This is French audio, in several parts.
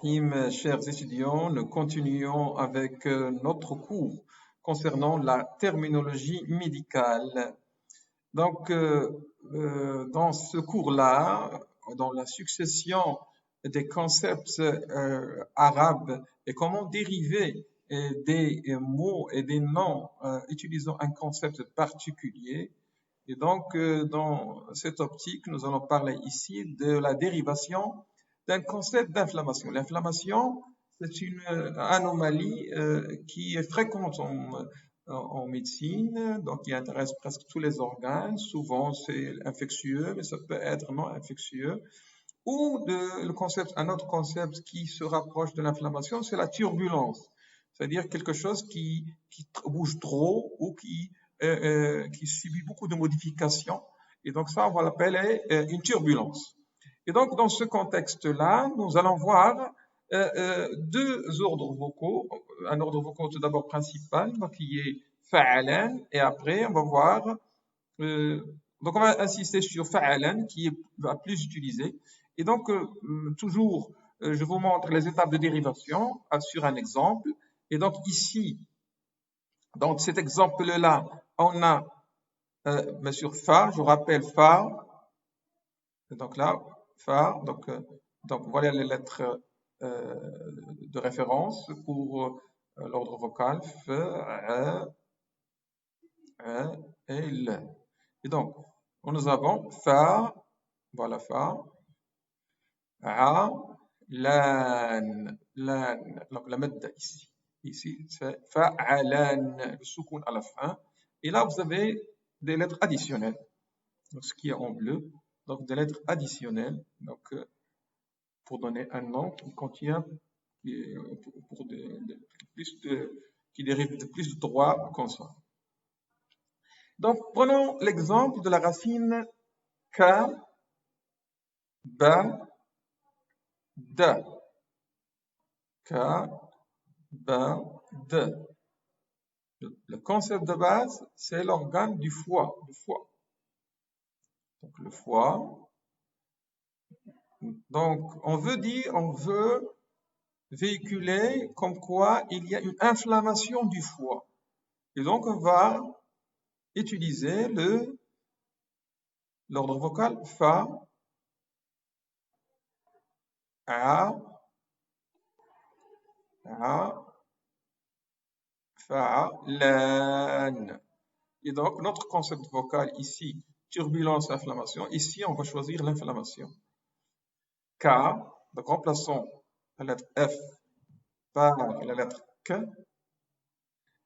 Rahim, chers étudiants, nous continuons avec notre cours concernant la terminologie médicale. Donc, dans ce cours-là, dans la succession des concepts arabes et comment dériver des mots et des noms utilisant un concept particulier. Et donc, dans cette optique, nous allons parler ici de la dérivation d'un concept d'inflammation. L'inflammation, c'est une anomalie qui est fréquente en médecine, donc qui intéresse presque tous les organes. Souvent, c'est infectieux, mais ça peut être non infectieux. Ou un autre concept qui se rapproche de l'inflammation, c'est la turbulence, c'est-à-dire quelque chose qui bouge trop ou qui subit beaucoup de modifications. Et donc ça, on va l'appeler une turbulence. Et donc, dans ce contexte-là, nous allons voir deux ordres vocaux. Un ordre vocal tout d'abord principal, donc qui est fa'alan, et après, on va voir, donc on va insister sur fa'alan, qui est la plus utilisé. Et donc, toujours, je vous montre les étapes de dérivation sur un exemple. Et donc, ici, dans cet exemple-là, on a, bien sûr, fa, je rappelle fa. Et donc là, fa, donc voilà les lettres de référence pour l'ordre vocal, f, et l. Et donc, nous avons fa, voilà fa, a, lan, donc la madda ici. Ici, c'est fa'alan, le soukoun à la fin. Et là, vous avez des lettres additionnelles, donc ce qui est en bleu, donc des lettres additionnelles, donc pour donner un nom qui contient, qui dérive de plus de 3 consonnes. Donc, prenons l'exemple de la racine ka, ba, da. Ka, ba, da. Le concept de base, c'est l'organe du foie, Donc, le foie. Donc, on veut véhiculer comme quoi il y a une inflammation du foie. Et donc, on va utiliser l'ordre vocal fa, a, fa, lan. Et donc, notre concept vocal ici, turbulence, inflammation. Ici, on va choisir l'inflammation. K, donc remplaçons la lettre F par la lettre K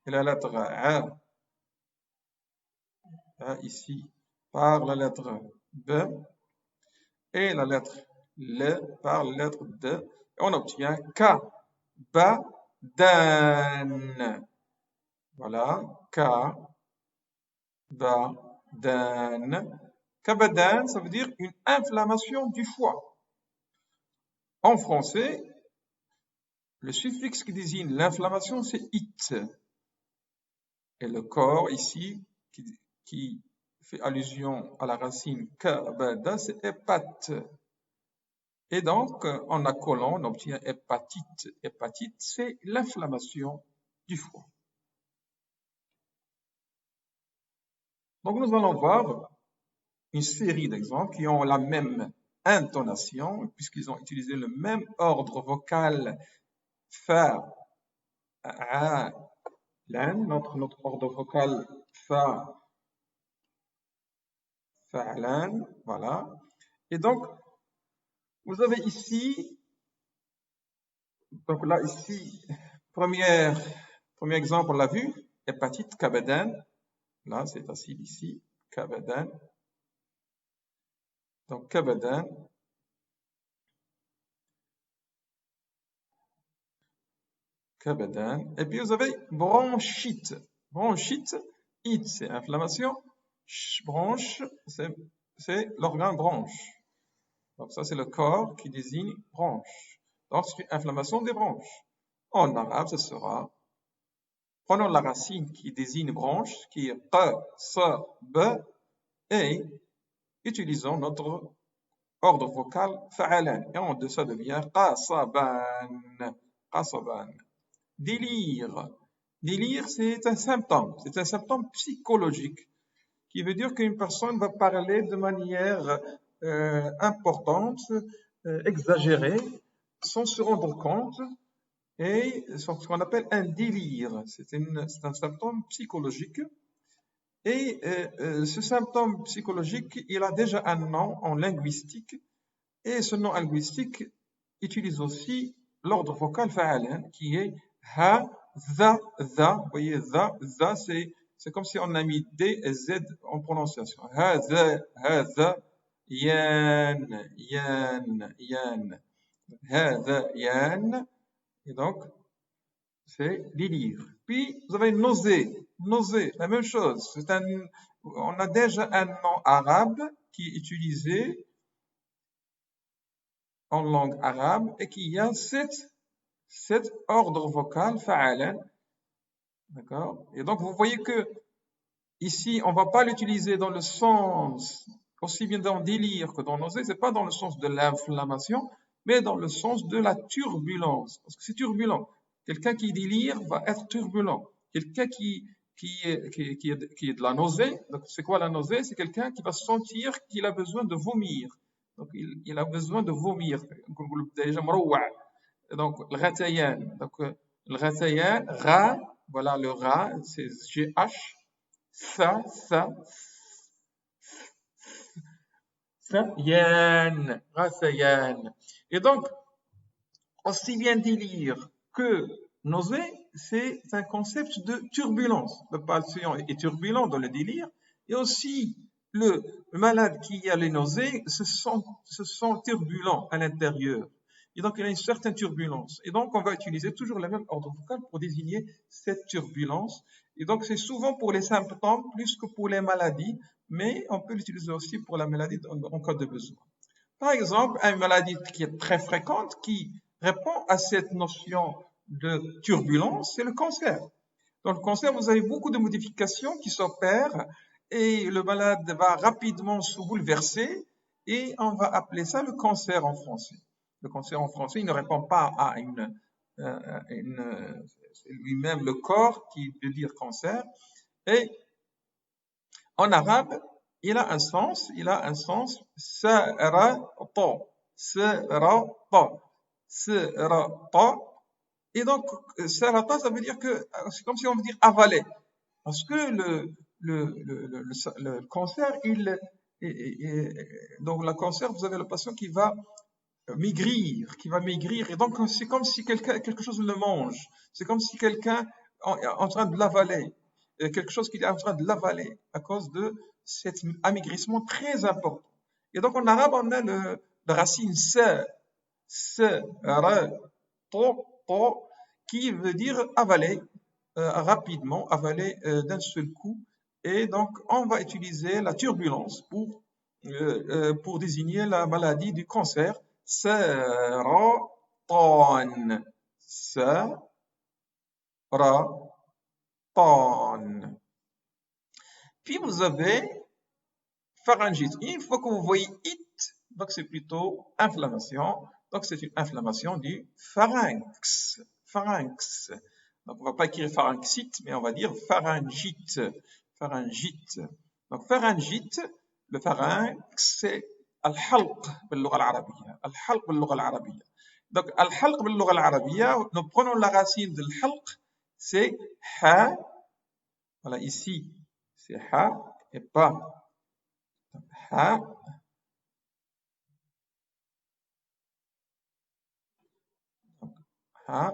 et la lettre A ici par la lettre B et la lettre L par la lettre D. Et on obtient K, ba, dan. Voilà, K, ba, dan. Kabadan, ça veut dire une inflammation du foie. En français, le suffixe qui désigne l'inflammation, c'est it. Et le corps ici, qui fait allusion à la racine kabada, c'est hépate. Et donc, en accolant, on obtient hépatite. Hépatite, c'est l'inflammation du foie. Donc, nous allons voir une série d'exemples qui ont la même intonation, puisqu'ils ont utilisé le même ordre vocal fa, a, lan. Notre ordre vocal fa, fa'lan, voilà. Et donc, vous avez ici, donc là, ici, premier exemple, on l'a vu, hépatite, kabadan. Là, c'est facile ici, kabadan. Donc, kabadan. Kabadan. Et puis, vous avez bronchite. Bronchite, it, c'est inflammation. Bronche, c'est l'organe bronche. Donc, ça, c'est le corps qui désigne bronche. Donc, c'est une inflammation des bronches. En arabe, ce sera, prenons la racine qui désigne branche, qui est q, sa, b, et utilisons notre ordre vocal fa'alan. Et en deux, ça devient qasaban. Qasaban. Délire. Délire, c'est un symptôme. C'est un symptôme psychologique qui veut dire qu'une personne va parler de manière importante, exagérée, sans se rendre compte, et c'est ce qu'on appelle un délire. C'est un symptôme psychologique. Et ce symptôme psychologique, il a déjà un nom en linguistique, et ce nom linguistique utilise aussi l'ordre vocal fa'alan, qui est ha, za, za. Vous voyez, za, c'est comme si on a mis D et Z en prononciation. Ha, za, yan, yan, yan. Ha, za, yan. Et donc, c'est délire. Puis, vous avez nausée. Nausée, la même chose. On a déjà un nom arabe qui est utilisé en langue arabe et qui a cet ordre vocal fa'alan. D'accord? Et donc, vous voyez que ici, on ne va pas l'utiliser dans le sens, aussi bien dans délire que dans nausée, c'est pas dans le sens de l'inflammation, mais dans le sens de la turbulence. Parce que c'est turbulent. Quelqu'un qui délire va être turbulent. Quelqu'un qui est de la nausée, donc c'est quoi la nausée? C'est quelqu'un qui va sentir qu'il a besoin de vomir. Donc, il a besoin de vomir. Donc, le ghatayan. Donc, le ghatayan, ra, voilà le ra, c'est GH. Ça, yan, ghatayan. Et donc, aussi bien délire que nausée, c'est un concept de turbulence. Le patient est turbulent dans le délire et aussi le malade qui a les nausées se sent turbulent à l'intérieur. Et donc, il y a une certaine turbulence. Et donc, on va utiliser toujours le même ordre vocal pour désigner cette turbulence. Et donc, c'est souvent pour les symptômes plus que pour les maladies, mais on peut l'utiliser aussi pour la maladie en cas de besoin. Par exemple, une maladie qui est très fréquente, qui répond à cette notion de turbulence, c'est le cancer. Dans le cancer, vous avez beaucoup de modifications qui s'opèrent et le malade va rapidement se bouleverser et on va appeler ça le cancer en français. Le cancer en français, il ne répond pas à c'est lui-même le corps qui veut dire cancer. Et en arabe, il a un sens, sarata, sarata. Et donc, sarata, ça veut dire que, c'est comme si on veut dire avaler. Parce que le cancer, donc le cancer, vous avez le patient qui va maigrir, et donc c'est comme si quelque chose le mange. C'est comme si quelqu'un est en train de l'avaler. Quelque chose qu'il est en train de l'avaler à cause de cet amaigrissement très important. Et donc en arabe, on a la racine se, ra, to, qui veut dire avaler rapidement, avaler d'un seul coup. Et donc on va utiliser la turbulence pour désigner la maladie du cancer. Saraton. Saraton. Puis vous avez pharyngite. Une fois que vous voyez it, donc c'est plutôt inflammation. Donc c'est une inflammation du pharynx. Pharynx. Donc on va pas écrire pharynxite, mais on va dire pharyngite. Pharyngite. Donc pharyngite, le pharynx, c'est الحلق باللغة العربية. الحلق باللغة العربية. Donc الحلق باللغة العربية, nous prenons la racine de الحلق, c'est ha. Voilà, ici, c'est ha et pas ha. Ha.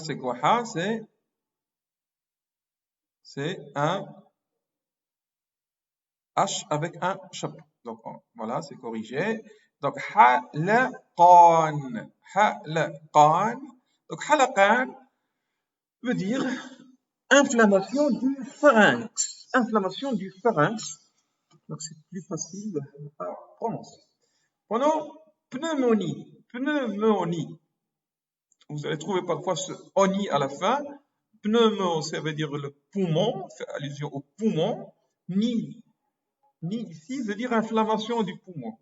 C'est quoi ha? C'est un H avec un chapeau. Donc voilà, c'est corrigé. Donc halaqan. Halaqan. Donc halaqan veut dire inflammation du pharynx. Inflammation du pharynx. Donc c'est plus facile à prononcer. Prenons pneumonie. Pneumonie. vous allez trouver parfois ce oni à la fin. Pneumo, ça veut dire le poumon, fait allusion au poumon. Ni ici veut dire inflammation du poumon.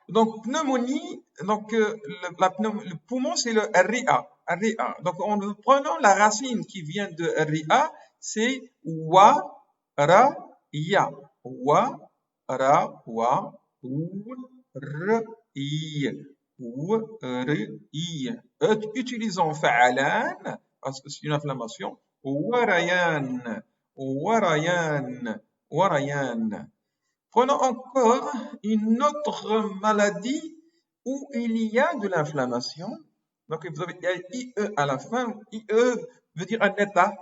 Donc, pneumonie, donc, le poumon, c'est le RIA. Donc, en prenant la racine qui vient de RIA, c'est wa, ra, ya. Wa, ra, wa, ou, r, i. Ou, r, i. Utilisons fa'alan, parce que c'est une inflammation. Warayan, warayan, warayan. Prenons encore une autre maladie où il y a de l'inflammation. Donc, vous avez IE à la fin. IE veut dire un état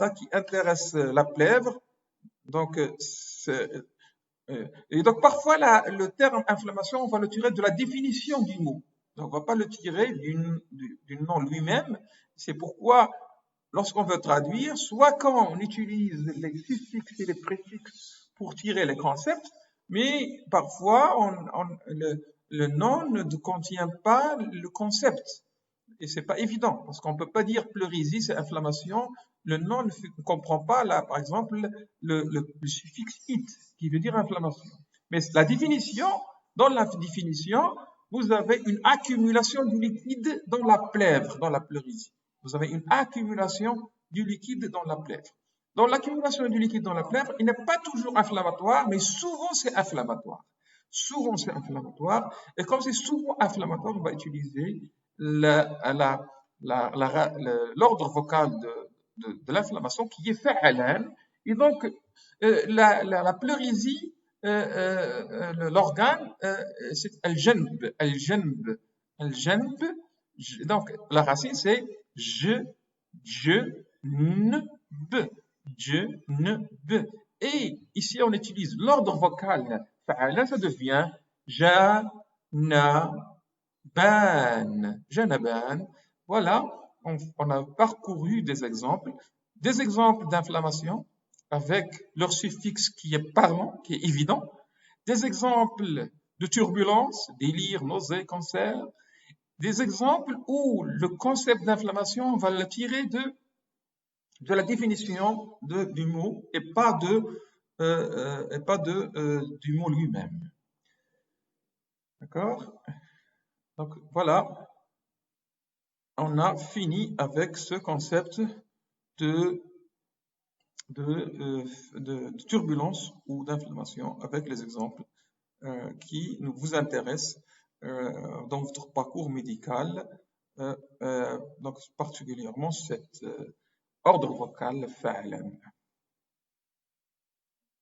qui intéresse la plèvre. Donc, et donc parfois, le terme inflammation, on va le tirer de la définition du mot. Donc, on ne va pas le tirer du nom lui-même. C'est pourquoi, lorsqu'on veut traduire, soit quand on utilise les suffixes et les préfixes pour tirer les concepts, mais parfois le nom ne contient pas le concept. Et c'est pas évident, parce qu'on peut pas dire pleurésie, c'est inflammation. Le nom ne comprend pas, là, par exemple, le suffixe it, qui veut dire inflammation. Mais la définition, dans la définition, vous avez une accumulation du liquide dans la plèvre, dans la pleurésie. Vous avez une accumulation du liquide dans la plèvre. Donc, l'accumulation du liquide dans la plèvre, il n'est pas toujours inflammatoire, mais souvent c'est inflammatoire. Souvent c'est inflammatoire. Et comme c'est souvent inflammatoire, on va utiliser l'ordre vocal de l'inflammation qui est fa'alan. Et donc, la pleurésie, l'organe, c'est al-janb. Al-janb. Al-janb. Donc, la racine, c'est je, ne, b. Je. Et ici, on utilise l'ordre vocal fa'alan, ça devient janaban. Janaban. Voilà, on a parcouru des exemples d'inflammation avec leur suffixe qui est parlant, qui est évident, des exemples de turbulence, délire, nausée, cancer, des exemples où le concept d'inflammation, on va le tirer de la définition du mot et pas du mot lui-même. D'accord? Donc voilà, on a fini avec ce concept de turbulence ou d'inflammation avec les exemples qui vous intéressent dans votre parcours médical, donc particulièrement cet ordre vocal fa'alan.